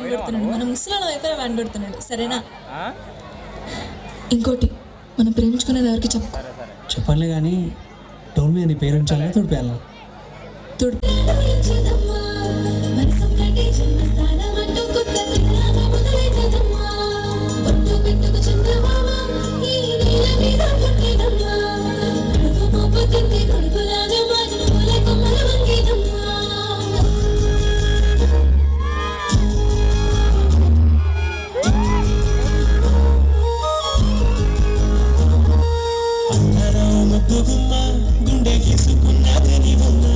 Van కొడుతున్నాడు, మన ముసలాళ్ళ వైపే వ్యాన్ కొడుతున్నాడు. సరేనా? ఇంకోటి, మనం ప్రేమించుకునేది ఎవరికి చెప్పలే కానీ టోల్ మీద నీ పేరు ఉంచాలా తుడిపేయాలా? గుండె గీసుకున్నదని ఉన్నా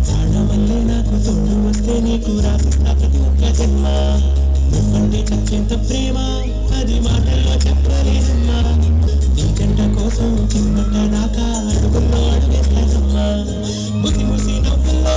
ప్రాణమల్లే నాకు తోడు వస్తే నీకు రాసిస్తా ప్రతి ఒక్క జన్మ. నువ్వంటే చచ్చేంత ప్రేమ అది మాటల్లో చెప్పలేదమ్మా. నీ జంట కోసం చిన్నట్ట దాకా అడుగుల్లో అడుగేస్తానమ్మా. ముసి ముసి నవ్వుల్లో